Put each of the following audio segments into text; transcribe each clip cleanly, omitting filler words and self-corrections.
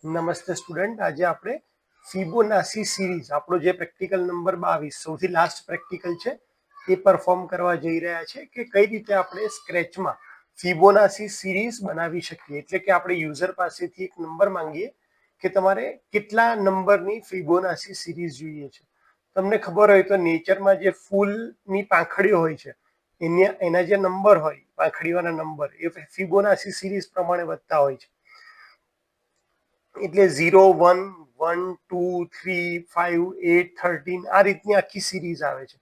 નમસ્તે સ્ટુડન્ટ, આજે આપણે ફિબોનાસી સિરીઝ આપણો જે પ્રેક્ટિકલ નંબર 22 સૌથી લાસ્ટ પ્રેક્ટિકલ છે એ પરફોર્મ કરવા જઈ રહ્યા છે કે કઈ રીતે આપણે સ્ક્રેચમાં ફિબોનાસી સિરીઝ બનાવી શકીએ. એટલે કે આપણે યુઝર પાસેથી એક નંબર માંગીએ કે તમારે કેટલા નંબરની ફિબોનાસી સિરીઝ જોઈએ છે. તમને ખબર હોય તો નેચરમાં જે ફૂલની પાંખડીઓ હોય છે એના જે નંબર હોય પાંખડીઓના નંબર એ ફિબોનાસી સિરીઝ પ્રમાણે વધતા હોય છે. એટલે 0, 1, 1, 2, 3, 5, 8, 13 આ રીતની આખી સિરીઝ આવે છે.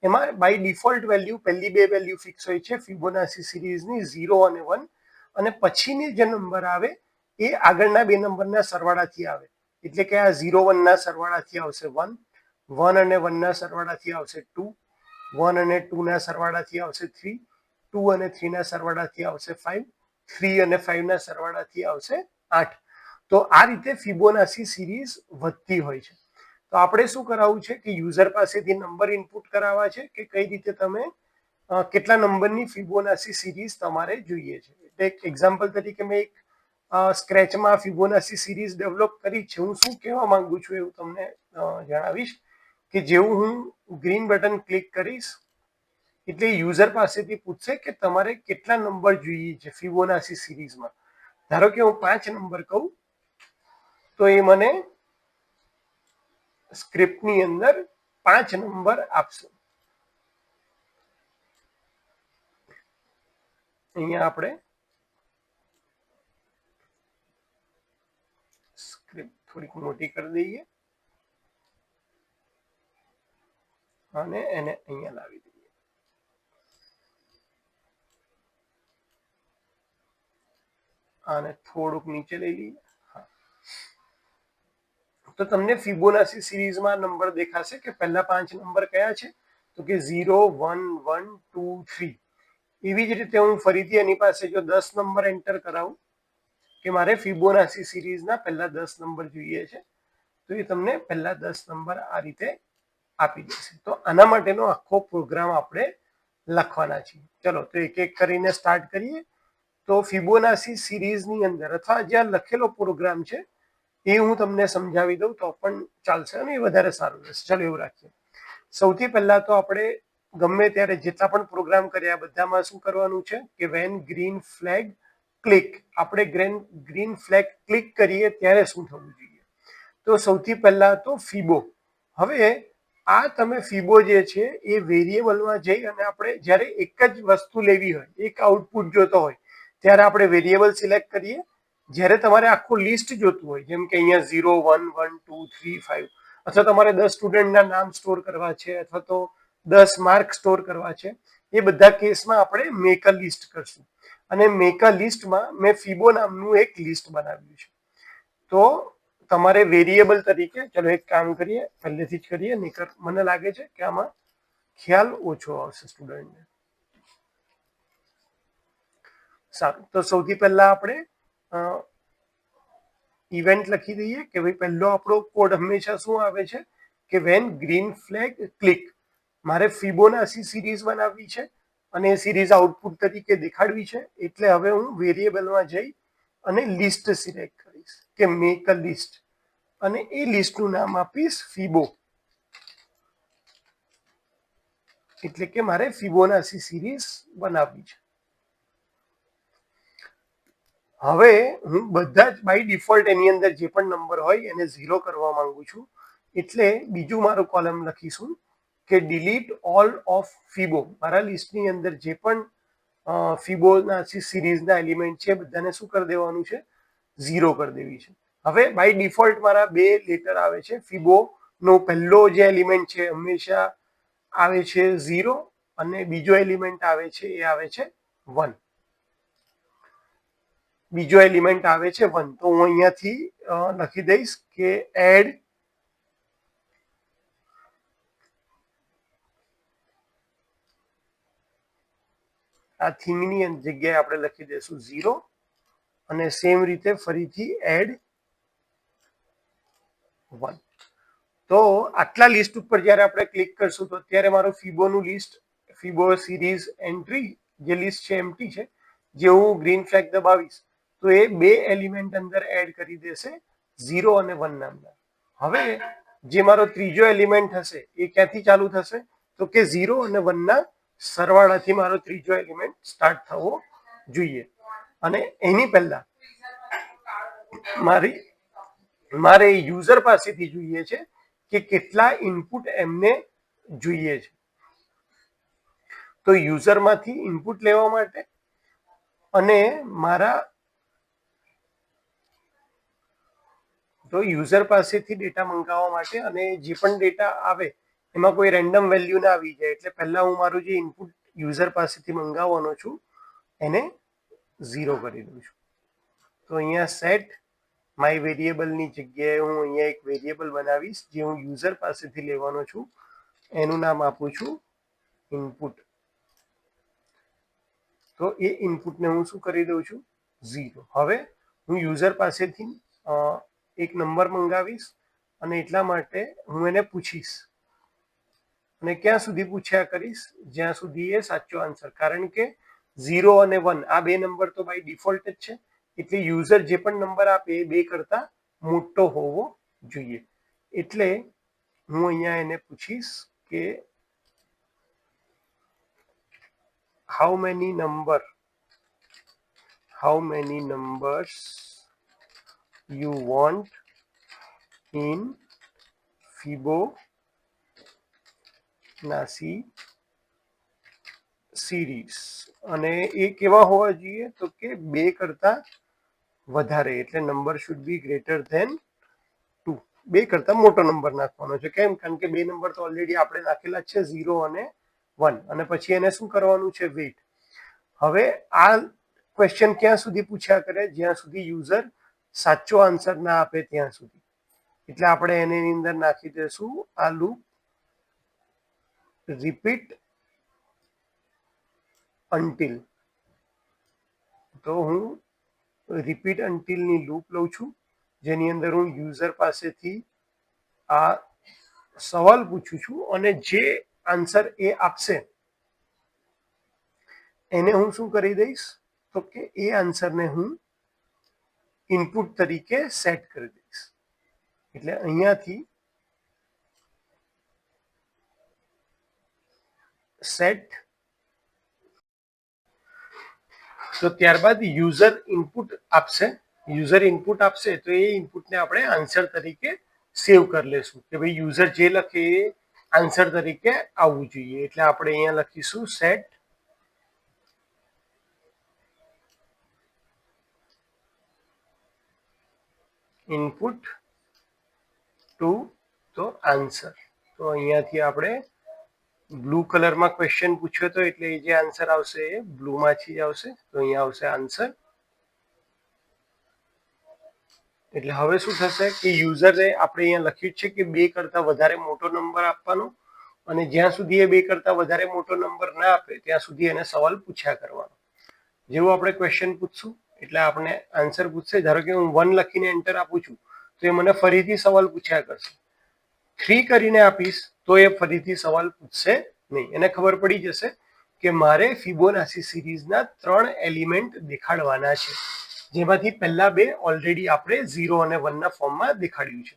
એમાં બાય ડિફોલ્ટ વેલ્યુ પહેલી બે વેલ્યુ ફિક્સ હોય છે ફિબોનાસી સિરીઝની 0 અને 1, અને પછીની જે નંબર આવે એ આગળના બે નંબરના સરવાળાથી આવે. એટલે કે આ 0, 1 ના સરવાળાથી આવશે 1, 1 અને 1 ના સરવાળાથી આવશે 2, 1 અને 2 ના સરવાળાથી આવશે 3, 2 અને 3 ના સરવાળાથી આવશે 5, 3 અને 5 ના સરવાળાથી આવશે 8. તો આ રીતે ફિબોનાસી સિરીઝ વધતી હોય છે. તો આપણે શું કરાવવું છે કે યુઝર પાસેથી નંબર ઇનપુટ કરાવવા છે કે કઈ રીતે તમે કેટલા નંબરની ફિબોનાસી સિરીઝ તમારે જોઈએ છે. એટલે એક એક્ઝામ્પલ તરીકે મેં એક સ્ક્રેચમાં ફિબોનાસી સિરીઝ ડેવલપ કરી છે. હું શું કહેવા માંગુ છું એવું તમને જણાવીશ કે જેવું હું ગ્રીન બટન ક્લિક કરીશ એટલે યુઝર પાસેથી પૂછશે કે તમારે કેટલા નંબર જોઈએ છે ફિબોનાસી સિરીઝમાં. ધારો કે હું 5 નંબર કહું તો એ મને સ્ક્રિપ્ટની અંદર 5 નંબર આપશે. અહીંયા આપણે સ્ક્રિપ્ટ થોડીક મોટી કરી દઈએ અને એને અહીંયા લાવી દઈએ. આને થોડુંક નીચે લઈ લઈએ. તો તમને ફિબોનાસી સિરીઝમાં નંબર દેખાશે કે પહેલા 5 નંબર કયા છે તો કે 0, 1, 1, 2, 3. એવી જ રીતે હું ફરીથી એની પાસે જો 10 નંબર એન્ટર કરાવું કે મારે ફિબોનાસી સિરીઝના પહેલા 10 નંબર જોઈએ છે તો એ તમને પહેલા 10 નંબર આ રીતે આપી દેશે. તો આના માટેનો આખો પ્રોગ્રામ આપણે લખવાના છીએ. ચલો તો એક એક કરીને સ્ટાર્ટ કરીએ. તો ફિબોનાસી સિરીઝની અંદર અથવા જ્યાં લખેલો પ્રોગ્રામ છે એ હું તમને સમજાવી દઉં તો પણ ચાલશે અને એ વધારે સારું રહેશે. ચાલો એવું રાખીએ. સૌથી પહેલા તો આપણે ગમે ત્યારે જેટલા પણ પ્રોગ્રામ કર્યા બધામાં શું કરવાનું છે કે વેન ગ્રીન ફ્લેગ ક્લિક, આપણે ગ્રીન ફ્લેગ ક્લિક કરીએ ત્યારે શું થવું જોઈએ. તો સૌથી પહેલા તો ફિબો. હવે આ તમે ફિબો જે છે એ વેરિયેબલમાં જઈ અને આપણે જ્યારે એક જ વસ્તુ લેવી હોય, એક આઉટપુટ જોતો હોય ત્યારે આપણે વેરિયેબલ સિલેક્ટ કરીએ. જ્યારે તમારે આખું લિસ્ટ જોતું હોય જેમ કે અહીંયા 0, 1, 1, 2, 3, 5 અથવા તમારે 10 સ્ટુડન્ટના નામ સ્ટોર કરવા છે અથવા તો 10 માર્ક સ્ટોર કરવા છે, એ બધા કેસમાં આપણે મેક અ લિસ્ટ કરશું. અને મેક અ લિસ્ટમાં મેં ફિબો નામનું એક લિસ્ટ બનાવ્યું છે. તો તમારે વેરિયેબલ તરીકે ચલો એક કામ કરીએ, પહેલેથી જ કરીએ, નહીંતર મને લાગે છે કે આમાં ખ્યાલ ઓછો આવશે સ્ટુડન્ટને. સારું, તો સૌથી પહેલા આપણે ઇવેન્ટ લખી દઈએ કે ભાઈ પહેલો આપણો કોડ હંમેશા શું આવે છે કે વેન ગ્રીન ફ્લેગ ક્લિક. મારે ફિબોનાસી સિરીઝ બનાવવી છે અને એ સિરીઝ આઉટપુટ તરીકે દેખાડવી છે. એટલે હવે હું વેરિયેબલમાં જઈ અને લિસ્ટ સિલેક્ટ કરીશ કે મેક અ લિસ્ટ અને એ લિસ્ટનું નામ આપીશ ફિબો. એટલે કે મારે ફિબોનાસી સિરીઝ બનાવવી છે. હવે હું બધા જ બાય ડિફોલ્ટ એની અંદર જે પણ નંબર હોય એને 0 કરવા માંગુ છું. એટલે બીજું મારું કોલમ લખીશું કે ડિલીટ ઓલ ઓફ ફિબો. મારા લિસ્ટની અંદર જે પણ ફિબોનાસી સિરીઝના એલિમેન્ટ છે બધાને શું કરી દેવાનું છે, 0 કરી દેવી છે. હવે બાય ડિફોલ્ટ મારા બે લેટર આવે છે. ફિબો નો પહેલો જે એલિમેન્ટ છે હંમેશા આવે છે 0 અને બીજો એલિમેન્ટ આવે છે એ આવે છે 1. બીજો એલિમેન્ટ આવે છે 1. તો હું અહીંયાથી લખી દઈશ કે એડ આ થિંગની જગ્યાએ આપણે લખી દઈશું 0 અને સેમ રીતે ફરીથી એડ 1. તો આટલા લિસ્ટ ઉપર જ્યારે આપણે ક્લિક કરશું તો અત્યારે મારું ફિબોનું લિસ્ટ, ફિબો સિરીઝ એન્ટ્રી જે લિસ્ટ છે એમ્પ્ટી છે. જે હું ગ્રીન ફ્લેગ દબાવીશ તો એ બે એલિમેન્ટ અંદર એડ કરી દેશે 0 અને 1 નામના. હવે જે મારો ત્રીજો એલિમેન્ટ હશે એ ક્યાંથી ચાલુ થશે તો કે 0 અને 1 ના સરવાળાથી મારો ત્રીજો એલિમેન્ટ સ્ટાર્ટ થવો જોઈએ. અને એની પહેલા મારે યુઝર પાસેથી જોઈએ છે કે કેટલા ઇનપુટ એમને જોઈએ છે. તો યુઝરમાંથી ઇનપુટ લેવા માટે અને યુઝર પાસેથી ડેટા મંગાવવા માટે અને જે પણ ડેટા આવે એમાં કોઈ રેન્ડમ વેલ્યુ ના આવી જાય એટલે પહેલા હું મારું જે ઇનપુટ યુઝર પાસેથી મંગાવવાનો છું એને 0 કરી દઉં છું. તો અહીંયા સેટ માય વેરિયેબલની જગ્યાએ હું અહીંયા એક વેરિયેબલ બનાવીશ જે હું યુઝર પાસેથી લેવાનો છું. એનું નામ આપું છું ઇનપુટ. તો એ ઇનપુટને હું શું કરી દઉં છું 0. હવે હું યુઝર પાસેથી એક નંબર મંગાવીશ અને એટલા માટે હું એને પૂછીશ અને ક્યાં સુધી પૂછ્યા કરીશ જ્યાં સુધી એ સાચો આન્સર, કારણ કે 0 અને 1 આ બે નંબર તો બાય ડિફોલ્ટ જ છે એટલે યુઝર જે પણ નંબર આપે એ બે કરતા મોટો હોવો જોઈએ. એટલે હું અહીંયા એને પૂછીશ કે how many numbers you want in Fibonacci series. અને એ કેવા હોવા જોઈએ તો કે બે કરતા વધારે એટલે number should be greater than 2. બે કરતા મોટો નંબર નાખવાનો છે. કેમ? કારણ કે બે નંબર તો ઓલરેડી આપણે નાખેલા છે 0 અને 1 અને પછી એને શું કરવાનું છે વેઇટ. હવે આ ક્વેશ્ચન ક્યાં સુધી પૂછ્યા કરે જ્યાં સુધી યુઝર સાચો આન્સર ના આપે ત્યાં સુધી. એટલે આપણે એની અંદર નાખી દઈશું આ લૂપ રિપીટ અનટિલ. તો હું રિપીટ અનટિલ ની લૂપ લઉં છું જેની અંદર હું યુઝર પાસેથી આ સવાલ પૂછું છું અને જે આન્સર એ આપશે એને હું શું કરી દઈશ તો કે એ આન્સરને હું ઇનપુટ તરીકે સેટ કરી દઈશ. એટલે અહીંયાથી સેટ, તો ત્યારબાદ યુઝર ઇનપુટ આપશે તો એ ઇનપુટને આપણે આન્સર તરીકે સેવ કરી લેશું કે ભાઈ યુઝર જે લખે એ આન્સર તરીકે આવવું જોઈએ. એટલે આપણે અહીંયા લખીશું સેટ ઇનપુટ ટુ તો આન્સર. તો અહીંયાથી આપણે બ્લુ કલરમાં ક્વેશ્ચન પૂછ્યો હતો એટલે એ જે આન્સર આવશે એ બ્લુમાંથી જ આવશે. તો અહીંયા આવશે આન્સર. એટલે હવે શું થશે કે યુઝરે આપણે અહીંયા લખ્યું છે કે બે કરતા વધારે મોટો નંબર આપવાનો અને જ્યાં સુધી એ બે કરતા વધારે મોટો નંબર ના આપે ત્યાં સુધી એને સવાલ પૂછ્યા કરવાનો. જેવું આપણે ક્વેશ્ચન પૂછશું એટલે આપણે આન્સર પૂછશે. ધારો કે હું 1 લખીને એન્ટર આપું છું તો એ મને ફરીથી સવાલ પૂછ્યા કરશે. 3 કરીને આપીશ તો એ ફરીથી સવાલ પૂછશે નહીં. એને ખબર પડી જશે કે મારે ફિબોનાચી સિરીઝના 3 એલિમેન્ટ દેખાડવાના છે જેમાંથી પહેલા બે ઓલરેડી આપણે 0 અને 1 ના ફોર્મમાં દેખાડ્યું છે.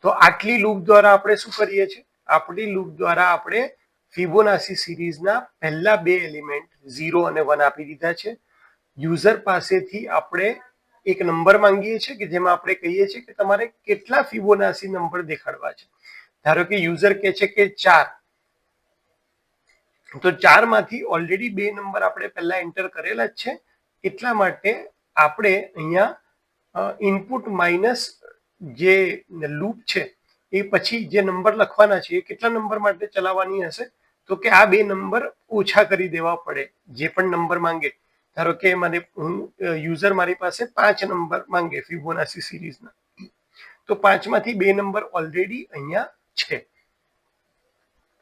તો આટલી લૂપ દ્વારા આપણે શું કરીએ છીએ? આપણી લૂપ દ્વારા આપણે ફિબોનાચી સિરીઝના પહેલા બે એલિમેન્ટ 0 અને 1 આપી દીધા છે. યુઝર પાસેથી આપણે એક નંબર માંગીએ છીએ કે જેમાં આપણે કહીએ છીએ કે તમારે કેટલા ફિબોનાચી નંબર દેખાડવા છે. ધારો કે યુઝર કહે છે કે 4, તો 4 માંથી ઓલરેડી બે નંબર આપણે પહેલા એન્ટર કરેલા જ છે એટલા માટે આપણે અહીંયા ઇનપુટ માઇનસ જે લૂપ છે એ પછી જે નંબર લખવાના છે એ કેટલા નંબર માટે ચલાવવાની હશે તો કે આ બે નંબર ઓછા કરી દેવા પડે. જે પણ નંબર માંગે, ધારો કે યુઝર મારી પાસે 5 નંબર માંગે ફિબોનાચી સિરીઝના, તો 5 માંથી બે નંબર ઓલરેડી અહીંયા છે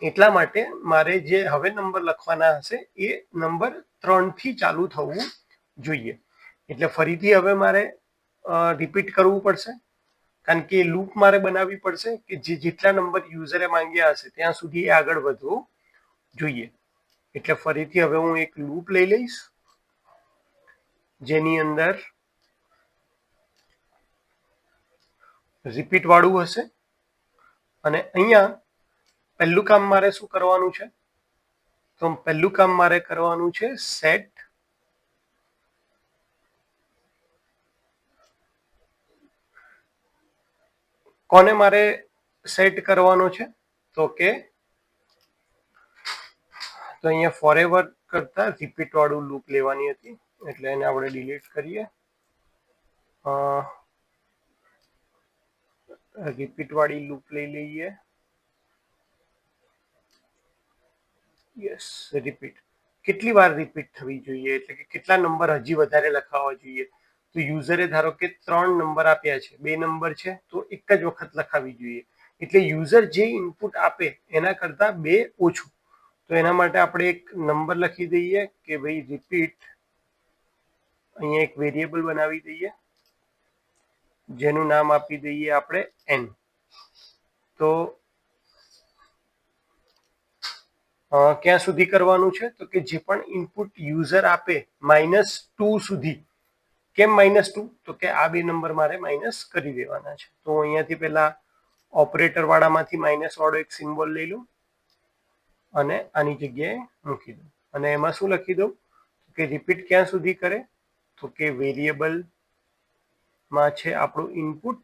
એટલા માટે મારે જે હવે નંબર લખવાના હશે એ નંબર 3 થી ચાલુ થવું જોઈએ. એટલે ફરીથી હવે મારે રિપીટ કરવું પડશે કારણ કે લૂપ મારે બનાવવી પડશે કે જેટલા નંબર યુઝરે માંગ્યા હશે ત્યાં સુધી એ આગળ વધવું જોઈએ. એટલે ફરીથી હવે હું એક લૂપ લઈ લઈશ જેની અંદર રિપીટ વાળું હશે. અને અહીંયા પહેલું કામ મારે શું કરવાનું છે, તો પહેલું કામ મારે કરવાનું છે સેટ કોને મારે સેટ કરવાનો છે, તો કે તો અહીંયા ફોરએવર કરતા રિપીટ વાળું લૂપ લેવાની હતી, એટલે એને આપણે ડિલીટ કરીએ. રિપીટ વાળી લૂપ લઈ લઈએ. Yes, repeat. કેટલી વાર રિપીટ થવી જોઈએ, એટલે કે કેટલા નંબર હજી વધારે લખાવવા જોઈએ. તો યુઝરે ધારો કે 3 નંબર આપ્યા છે, 2 નંબર છે, તો એક જ વખત લખાવી જોઈએ. એટલે યુઝર જે ઇનપુટ આપે એના કરતા 2 ઓછું. તો એના માટે આપણે એક નંબર લખી દઈએ કે ભાઈ રિપીટ, અહીંયા એક વેરિયેબલ બનાવી દઈએ જેનું નામ આપી દઈએ આપણે n. તો ક્યાં સુધી કરવાનું છે, તો કે જે પણ ઇનપુટ યુઝર આપે -2 સુધી. કેમ -2, તો કે આ 2 નંબર મારે માઇનસ કરી દેવાના છે. તો અહીંયાથી પેલા ઓપરેટર વાળામાંથી માઇનસ વાળો એક સિમ્બોલ લઈ લઉં અને આની જગ્યાએ મૂકી દઉં, અને એમાં શું લખી દઉં કે રિપીટ ક્યાં સુધી કરે, તો કે વેરિયેબલ માં છે આપણું ઇનપુટ,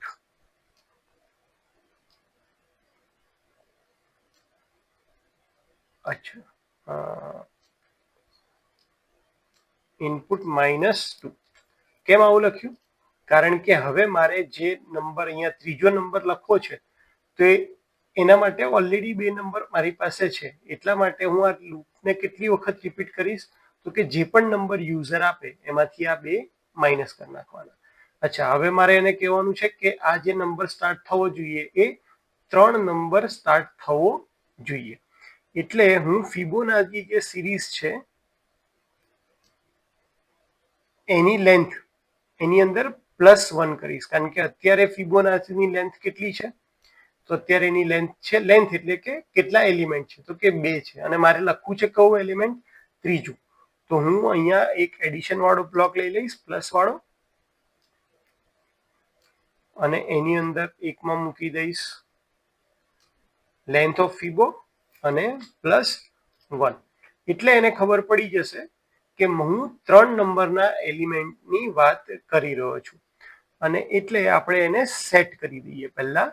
અચ્છા ઇનપુટ -2. કેમ આવું લખ્યું, કારણ કે હવે મારે જે નંબર અહીંયા ત્રીજો નંબર લખવો છે, તો એના માટે ઓલરેડી 2 નંબર મારી પાસે છે. એટલા માટે હું આ લૂપને કેટલી વખત રિપીટ કરીશ, તો કે જે પણ નંબર યુઝર આપે એમાંથી આ 2 માઇનસ કરી નાખવાના. અચ્છા, હવે મારે એને કહેવાનું છે કે આ જે નંબર સ્ટાર્ટ થવો જોઈએ એ 3 નંબર સ્ટાર્ટ થવો જોઈએ. એટલે હું ફિબોનાચી જે સિરીઝ છે એની લેન્થ એની અંદર +1 કરીશ, કારણ કે અત્યારે ફિબોનાચીની લેન્થ કેટલી છે, તો અત્યારે એની લેન્થ છે, લેન્થ એટલે કે કેટલા એલિમેન્ટ છે, તો કે 2 છે, અને મારે લખવું છે કયું એલિમેન્ટ, ત્રીજું. તો હું અહીંયા એક એડિશન વાળો બ્લોક લઈ લઈશ, પ્લસ વાળો, અને એની અંદર એકમાં મૂકી દઈશ લેન્થ ઓફ ફિબો અને +1. એટલે એને ખબર પડી જશે કે હું 3 નંબરના એલિમેન્ટની વાત કરી રહ્યો છું. અને એટલે આપણે એને સેટ કરી દઈએ પહેલા.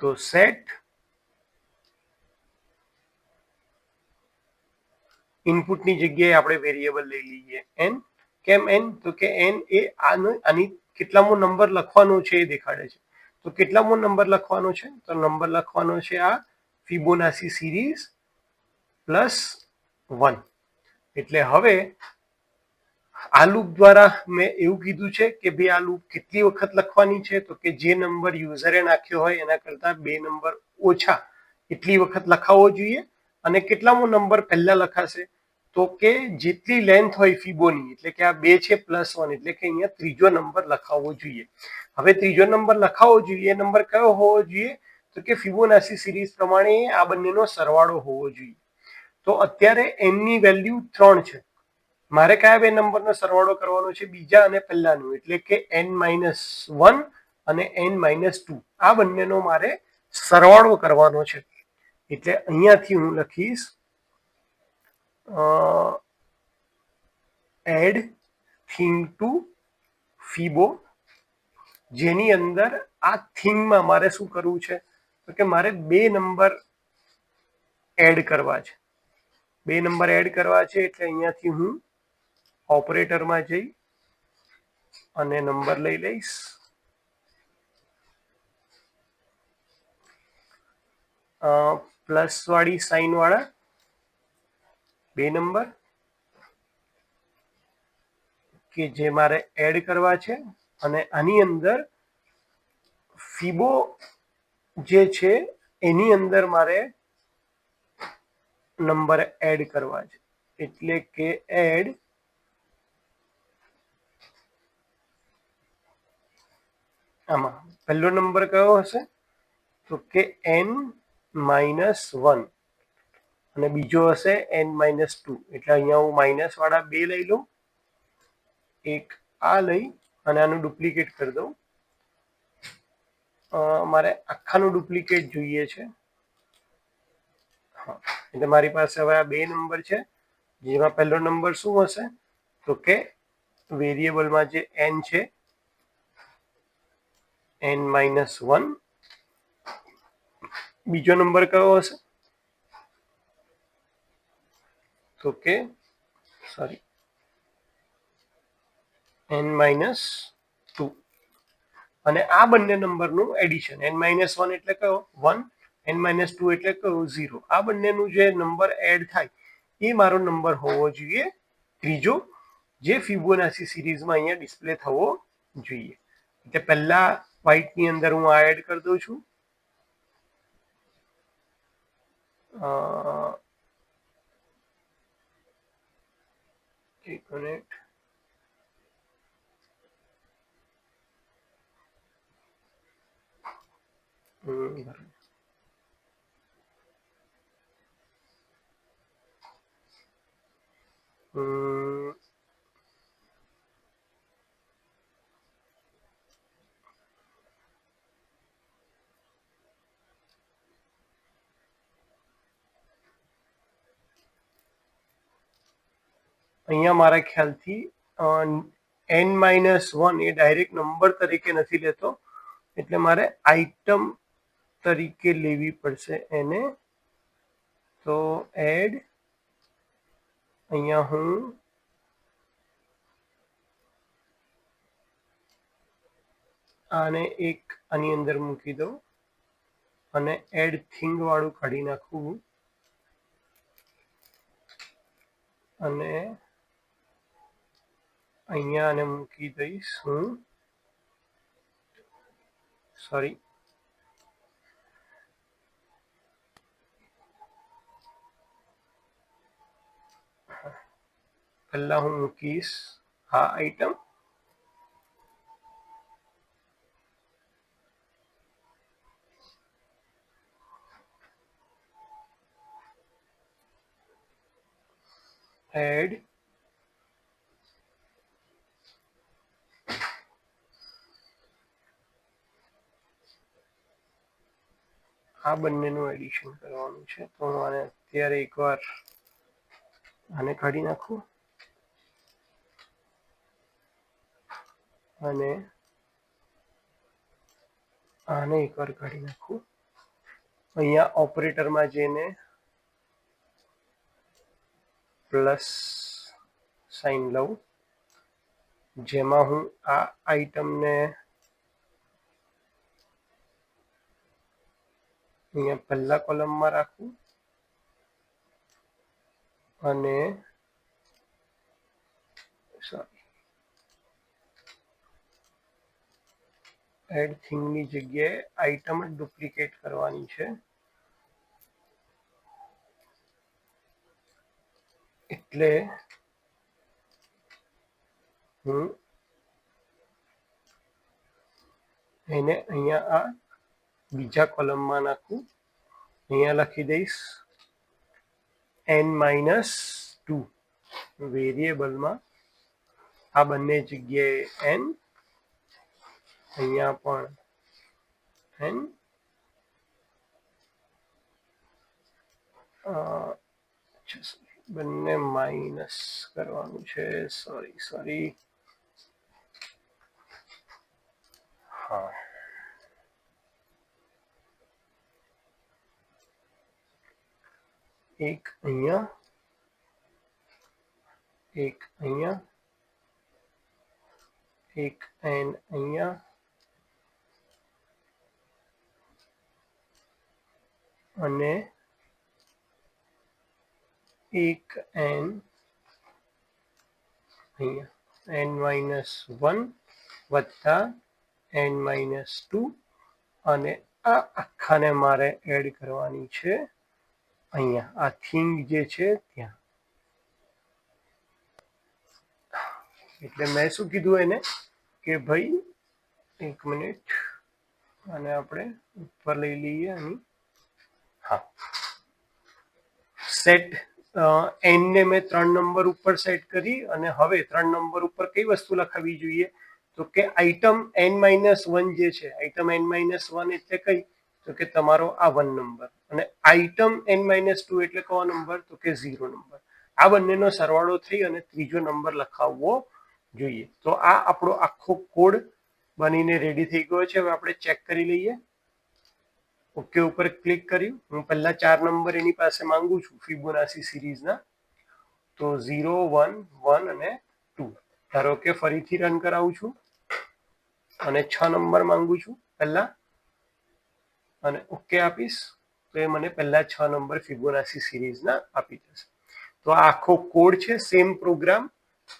તો સેટ ઇનપુટની જગ્યાએ આપણે વેરિયેબલ લઈ લઈએ n. કેમ n, તો કે n એ આની કેટલામો નંબર લખવાનો છે એ દેખાડે છે. તો કેટલામો નંબર લખવાનો છે, તો નંબર લખવાનો છે આ ફિબોનાચી સિરીઝ +1. એટલે હવે આ લૂપ દ્વારા મેં એવું કીધું છે કે ભાઈ આ લૂપ કેટલી વખત લખવાની છે, તો કે જે નંબર યુઝરે નાખ્યો હોય એના કરતા 2 નંબર ઓછા એટલી વખત લખાવવો જોઈએ. અને કેટલામો નંબર પહેલા લખાશે, તો કે જેટલી લેન્થ હોય ફિબોની, એટલે કે આ 2 છે +1, એટલે કે અહીંયા ત્રીજો નંબર લખાવવો જોઈએ. હવે ત્રીજો નંબર લખાવવો જોઈએ, એ નંબર કયો હોવો જોઈએ, તો કે ફિબોનાચી સિરીઝ પ્રમાણે આ બંનેનો સરવાળો હોવો જોઈએ. તો અત્યારે n ની વેલ્યુ 3 છે, મારે કયા 2 નંબરનો સરવાળો કરવાનો છે, બીજા અને પહેલાનું, એટલે કે n-1 અને n-2. આ બંનેનો મારે સરવાળો કરવાનો છે. એટલે અહીંયાથી હું લખીશ એડ થિંગ ટુ ફિબો, જેની અંદર આ થિંગમાં મારે શું કરવું છે, તો કે મારે 2 નંબર એડ કરવા છે. 2 નંબર એડ કરવા છે, એટલે અહીંયાથી હું ઓપરેટરમાં જઈ અને નંબર લઈ લઈશ, પ્લસ વાળી સાઇન વાળા 2 નંબર કે જે મારે એડ કરવા છે. અને આની અંદર ફિબો જે છે એની અંદર મારે નંબર એડ કરવા છે, એટલે કે એડ આમાં પહેલો નંબર કયો હશે, તો કે n-1, અને બીજો હશે n-2. એટલે અહીંયા હું માઇનસ વાળા 2 લઈ લઉં, એક આ લઈ અને આનું ડુપ્લિકેટ કરી દઉં, મારે આખાનું ડુપ્લિકેટ જોઈએ છે. હા, એટલે મારી પાસે હવે આ બે નંબર છે, જેમાં પહેલો નંબર શું હશે તો કે વેરિયેબલમાં જે n છે n-1. બીજો નંબર કયો હશે તો કે સોરી n-2. અને આ બંને નંબરનું એડિશન n-1 એટલે કયો 1, n-2 એટલે કયો 0. આ બંનેનું જે નંબર એડ થાય એ મારો નંબર હોવો જોઈએ ત્રીજો, જે ફિબોનાચી સિરીઝમાં અહીંયા ડિસ્પ્લે થવો જોઈએ. એટલે પહેલા વ્હાઇટની અંદર હું આ એડ કરી દઉં છું. એક મિનિટ. અહીંયા મારા ખ્યાલથી n-1 એ ડાયરેક્ટ નંબર તરીકે નથી લેતો, એટલે મારે આઇટમ તરીકે લેવી પડશે એને. તો એડ અહીંયા હું આને એક આની અંદર મૂકી દઉં અને એડ થિંગ વાળું કાઢી નાખું અને અહીંયા આને મૂકી દઈશ હું સોરી પહેલા હું મૂકીશ આ આઈટમ, એડ આ બંનેનું એડિશન કરવાનું છે. તો હું આને અત્યારે એકવાર આને કાઢી નાખું અને આને એકવાર કાઢી નાખું. અહીંયા ઓપરેટરમાં જઈને પ્લસ સાઇન લઉં, જેમાં હું આ આઈટમને અહીંયા પહેલા કોલમમાં રાખું અને સોરી એડ થિંગની જગ્યાએ આઈટમ જ ડુપ્લિકેટ કરવાની છે. એટલે હું એને અહીંયા આ બીજા કોલમમાં નાખું, અહીંયા લખી દઈશ n-2 વેરિયેબલમાં આ બંને જગ્યાએ n, અહીંયા પણ n, બંને માઇનસ કરવાનું છે. સોરી હા, એક અહીંયા એક અહીંયા એક n અહીંયા અને એક n અહીંયા n-1 વત્તા n-2 અને આ આખાને મારે એડ કરવાની છે અહીંયા આ થિંગ જે છે ત્યાં. એટલે મેં શું કીધું એને કે ભાઈ એક મિનિટ અને આપણે ઉપર લઈ લઈએ આની. હા, સેટ n ને મેં 3 નંબર ઉપર સેટ કરી અને હવે 3 નંબર ઉપર કઈ વસ્તુ લખાવી જોઈએ તો કે આઇટમ n-1 જે છે, આઇટમ n-1 એટલે કઈ, તો કે તમારો આ 1 નંબર, અને આઇટમ n-2 એટલે કયો નંબર, તો કે 0 નંબર. આ બંનેનો સરવાળો થઈ અને ત્રીજો નંબર લખાવવો જોઈએ. તો આ આપણો આખો કોડ બનીને રેડી થઈ ગયો છે. હવે આપણે ચેક કરી લઈએ. ઓકે ઉપર ક્લિક કર્યું. હું પહેલા 4 નંબર એની પાસે માંગુ છું ફિબોનાચી સિરીઝના, તો 0, 1, 1 અને 2. ધારો કે ફરીથી રન કરાવું છું અને 6 નંબર માંગુ છું પહેલા, અને ઓકે આપીશ તો એ મને પહેલા 6 નંબર ફિબોનાચી સિરીઝના આપી દેશે. તો આ આખો કોડ છે. સેમ પ્રોગ્રામ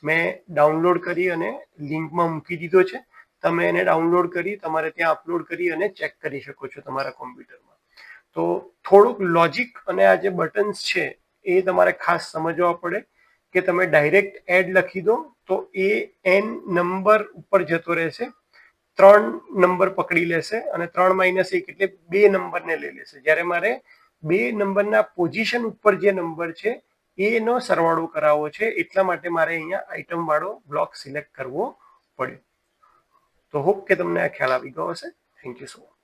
મેં ડાઉનલોડ કરી અને લિંકમાં મૂકી દીધો છે. તમે એને ડાઉનલોડ કરી તમારે ત્યાં અપલોડ કરી અને ચેક કરી શકો છો તમારા કોમ્પ્યુટરમાં. તો થોડુંક લોજિક અને આ જે બટન્સ છે એ તમારે ખાસ સમજવા પડે કે તમે ડાયરેક્ટ એડ લખી દો તો એ n નંબર ઉપર જતો રહેશે, 3 નંબર પકડી લેશે અને 3 - 1 એટલે 2 નંબરને લઈ લેશે. જ્યારે મારે 2 નંબરના પોઝિશન ઉપર જે નંબર છે એનો સરવાળો કરાવવો છે, એટલા માટે મારે અહીંયા આઇટમ વાળો બ્લોક સિલેક્ટ કરવો પડ્યો. તો હોપ કે તમને આ ખ્યાલ આવી ગયો હશે. Thank you so much.